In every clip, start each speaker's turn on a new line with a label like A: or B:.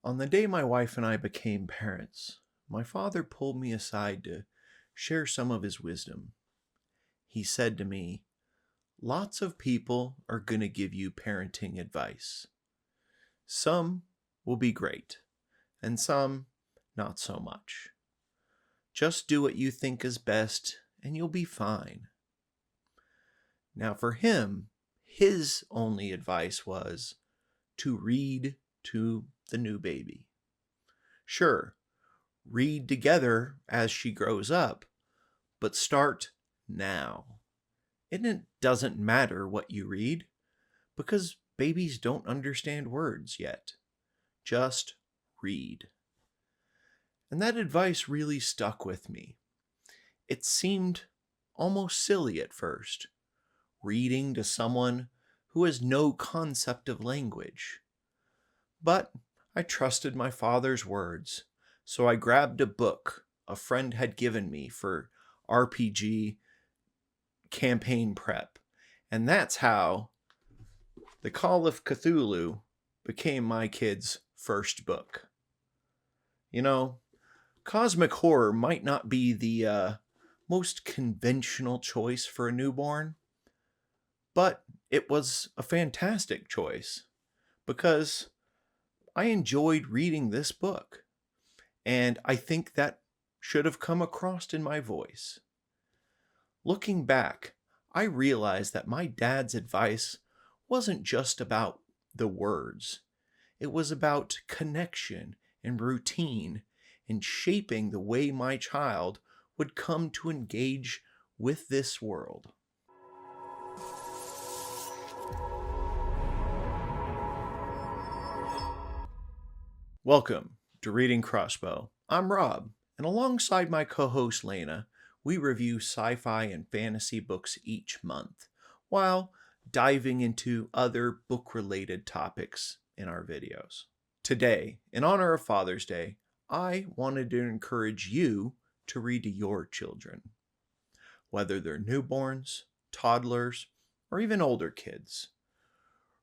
A: On the day my wife and I became parents, my father pulled me aside to share some of his wisdom. He said to me, "Lots of people are going to give you parenting advice. Some will be great, and some not so much. Just do what you think is best, and you'll be fine." Now, for him, his only advice was to read to the new baby. Sure, read together as she grows up, but start now. And it doesn't matter what you read because babies don't understand words yet. Just read. And that advice really stuck with me. It seemed almost silly at first, reading to someone who has no concept of language. But I trusted my father's words, so I grabbed a book a friend had given me for RPG campaign prep. And that's how The Call of Cthulhu became my kid's first book. You know, cosmic horror might not be the most conventional choice for a newborn, but it was a fantastic choice because I enjoyed reading this book, and I think that should have come across in my voice. Looking back, I realized that my dad's advice wasn't just about the words. It was about connection and routine and shaping the way my child would come to engage with this world. Welcome to Reading Crossbow. I'm Rob, and alongside my co host Lena, we review sci fi and fantasy books each month while diving into other book related topics in our videos. Today, in honor of Father's Day, I wanted to encourage you to read to your children, whether they're newborns, toddlers, or even older kids.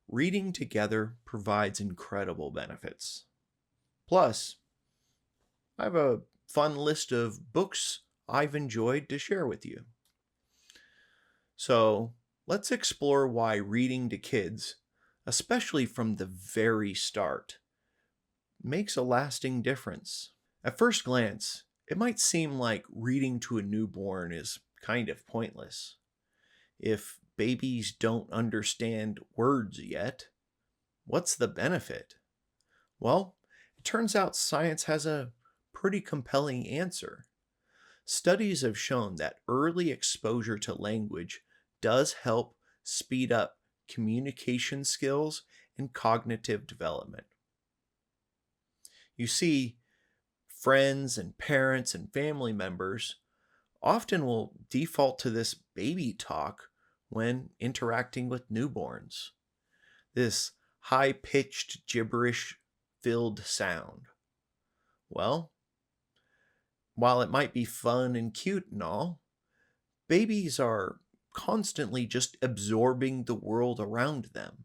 A: Reading together provides incredible benefits. Plus, I have a fun list of books I've enjoyed to share with you. So, let's explore why reading to kids, especially from the very start, makes a lasting difference. At first glance, it might seem like reading to a newborn is kind of pointless. If babies don't understand words yet, what's the benefit? Well, it turns out science has a pretty compelling answer. Studies have shown that early exposure to language does help speed up communication skills and cognitive development. You see, friends and parents and family members often will default to this baby talk when interacting with newborns. This high pitched, gibberish filled sound. Well, while it might be fun and cute and all, babies are constantly just absorbing the world around them.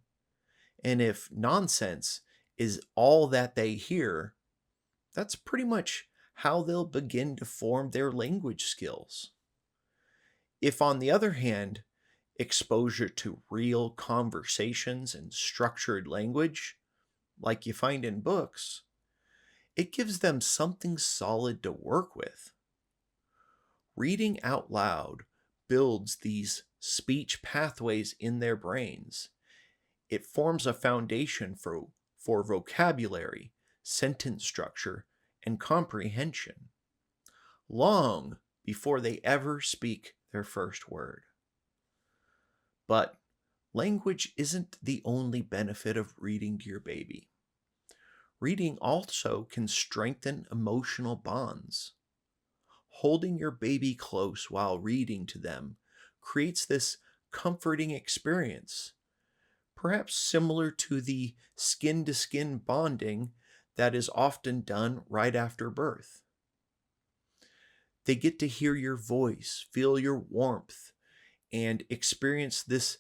A: And if nonsense is all that they hear, that's pretty much how they'll begin to form their language skills. If, on the other hand, exposure to real conversations and structured language, like you find in books, it gives them something solid to work with. Reading out loud builds these speech pathways in their brains. It forms a foundation for vocabulary, sentence structure, and comprehension, long before they ever speak their first word. But language isn't the only benefit of reading to your baby. Reading also can strengthen emotional bonds. Holding your baby close while reading to them creates this comforting experience, perhaps similar to the skin to skin bonding that is often done right after birth. They get to hear your voice, feel your warmth, and experience this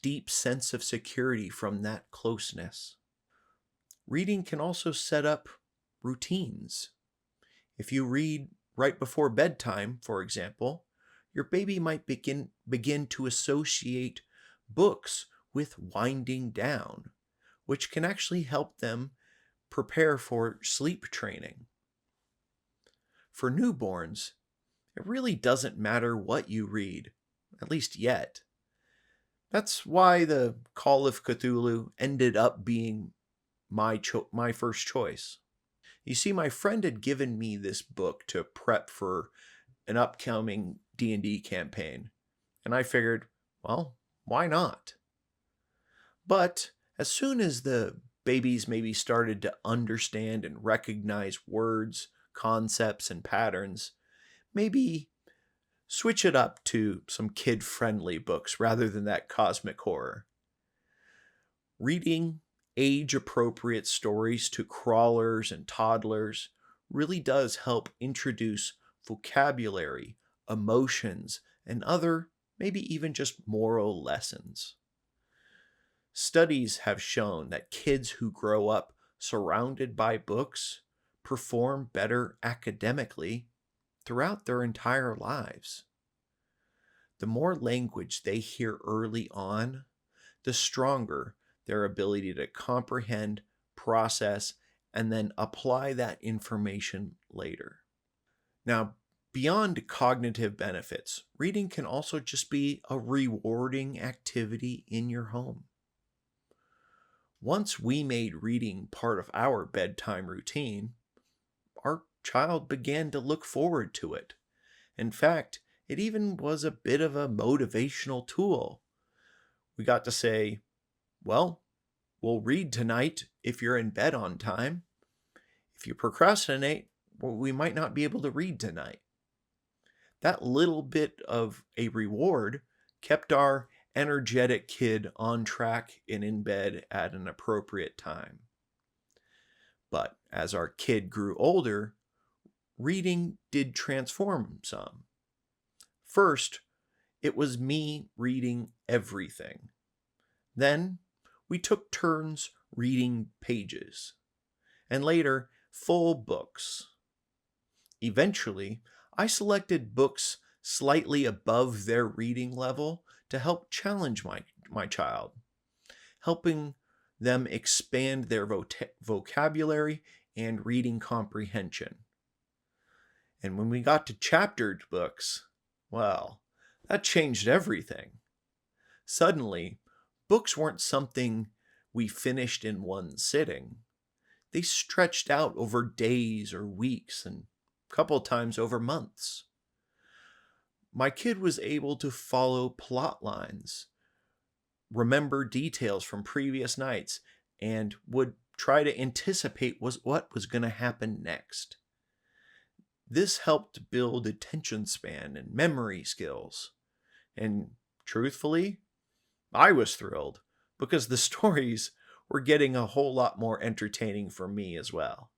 A: deep sense of security from that closeness. Reading can also set up routines. If you read right before bedtime, for example, your baby might begin to associate books with winding down, which can actually help them prepare for sleep training. For newborns, it really doesn't matter what you read, at least yet. That's why the Call of Cthulhu ended up being my first choice. You see, my friend had given me this book to prep for an upcoming D&D campaign, and I figured, well, why not? But as soon as the babies maybe started to understand and recognize words, concepts, and patterns, maybe switch it up to some kid-friendly books rather than that cosmic horror. Reading age-appropriate stories to crawlers and toddlers really does help introduce vocabulary, emotions, and other, maybe even just moral lessons. Studies have shown that kids who grow up surrounded by books perform better academically throughout their entire lives. The more language they hear early on, the stronger their ability to comprehend, process, and then apply that information later. Now, beyond cognitive benefits, reading can also just be a rewarding activity in your home. Once we made reading part of our bedtime routine, our child began to look forward to it. In fact, it even was a bit of a motivational tool. We got to say, well, we'll read tonight if you're in bed on time. If you procrastinate, well, we might not be able to read tonight. That little bit of a reward kept our energetic kid on track and in bed at an appropriate time. But as our kid grew older, reading did transform some. First, it was me reading everything. Then, we took turns reading pages, and later, full books. Eventually, I selected books slightly above their reading level to help challenge my child, helping them expand their vocabulary and reading comprehension. And when we got to chaptered books, well, that changed everything. Suddenly, books weren't something we finished in one sitting. They stretched out over days or weeks and a couple times over months. My kid was able to follow plot lines, remember details from previous nights, and would try to anticipate what was going to happen next. This helped build attention span and memory skills. And truthfully, I was thrilled because the stories were getting a whole lot more entertaining for me as well.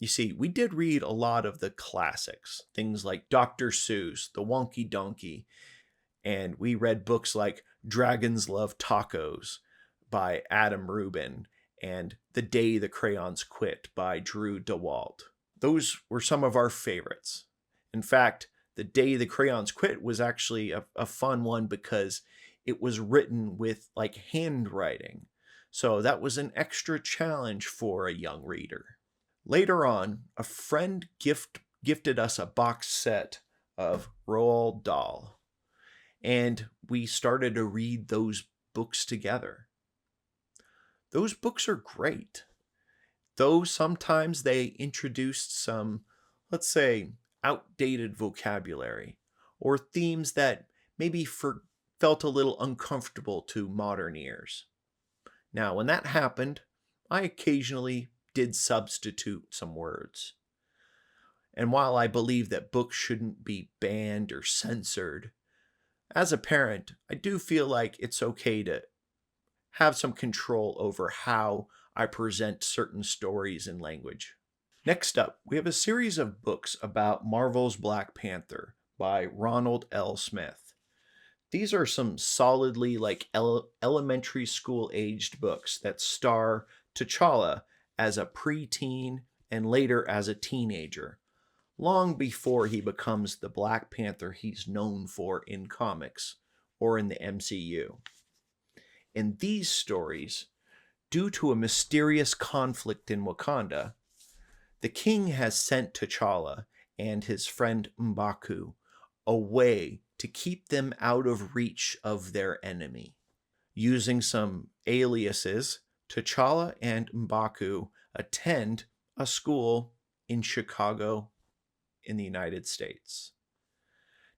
A: You see, we did read a lot of the classics, things like Dr. Seuss, The Wonky Donkey, and we read books like Dragons Love Tacos by Adam Rubin and The Day the Crayons Quit by Drew DeWalt. Those were some of our favorites. In fact, The Day the Crayons Quit was actually a fun one because it was written with like handwriting. So that was an extra challenge for a young reader. Later on, a friend gifted us a box set of Roald Dahl, and we started to read those books together. Those books are great, though sometimes they introduced some, let's say, outdated vocabulary or themes that maybe felt a little uncomfortable to modern ears. Now, when that happened, I occasionally did substitute some words. And while I believe that books shouldn't be banned or censored, as a parent, I do feel like it's okay to have some control over how I present certain stories and language. Next up, we have a series of books about Marvel's Black Panther by Ronald L. Smith. These are some solidly like elementary school aged books that star T'Challa as a preteen and later as a teenager, long before he becomes the Black Panther he's known for in comics or in the MCU. In these stories, due to a mysterious conflict in Wakanda, the king has sent T'Challa and his friend M'Baku away to keep them out of reach of their enemy. Using some aliases, T'Challa and M'Baku attend a school in Chicago in the United States.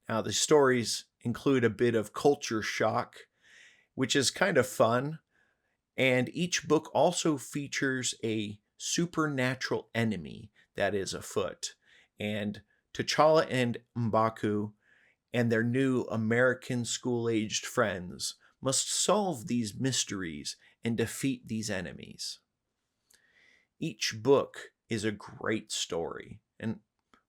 A: Now, the stories include a bit of culture shock, which is kind of fun, and each book also features a supernatural enemy that is afoot. And T'Challa and M'Baku and their new American school-aged friends must solve these mysteries and defeat these enemies. Each book is a great story and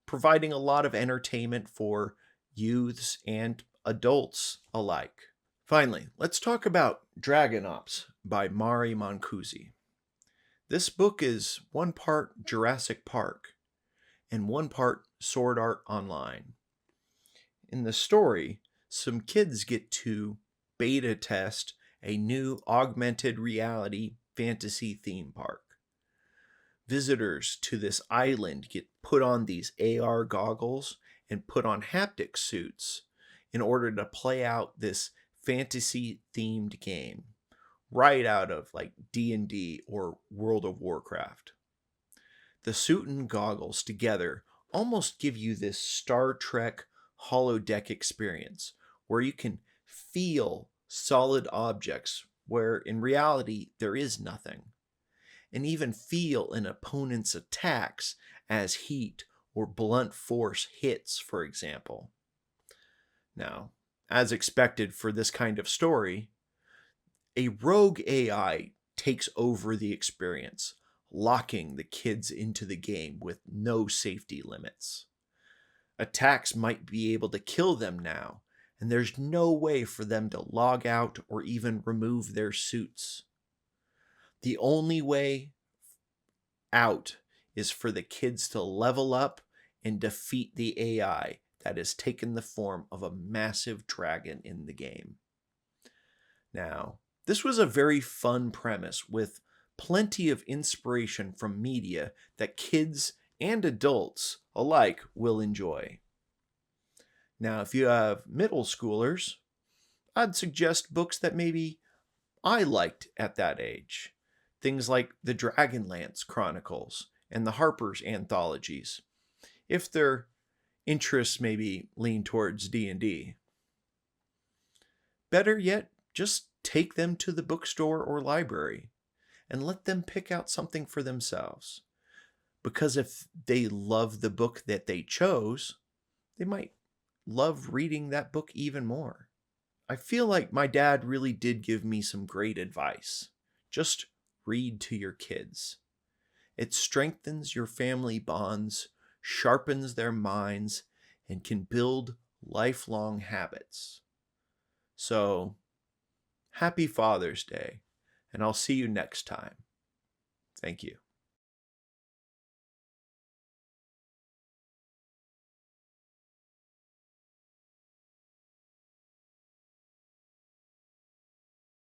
A: providing a lot of entertainment for youths and adults alike. Finally, let's talk about Dragon Ops by Mari Mancusi. This book is one part Jurassic Park and one part Sword Art Online. In the story, some kids get to beta test a new augmented reality fantasy theme park. Visitors to this island get put on these AR goggles and put on haptic suits in order to play out this fantasy themed game right out of like D&D or World of Warcraft. The suit and goggles together almost give you this Star Trek holodeck experience where you can feel solid objects where in reality there is nothing, and even feel an opponent's attacks as heat or blunt force hits, for example. Now, as expected for this kind of story, a rogue AI takes over the experience, locking the kids into the game with no safety limits. Attacks might be able to kill them now, and there's no way for them to log out or even remove their suits. The only way out is for the kids to level up and defeat the AI that has taken the form of a massive dragon in the game. Now, this was a very fun premise with plenty of inspiration from media that kids and adults alike will enjoy. Now, if you have middle schoolers, I'd suggest books that maybe I liked at that age. Things like the Dragonlance Chronicles and the Harper's anthologies, if their interests maybe lean towards D&D. Better yet, just take them to the bookstore or library and let them pick out something for themselves. Because if they love the book that they chose, they might love reading that book even more. I feel like my dad really did give me some great advice. Just read to your kids. It strengthens your family bonds, sharpens their minds, and can build lifelong habits. So, happy Father's Day, and I'll see you next time. Thank you.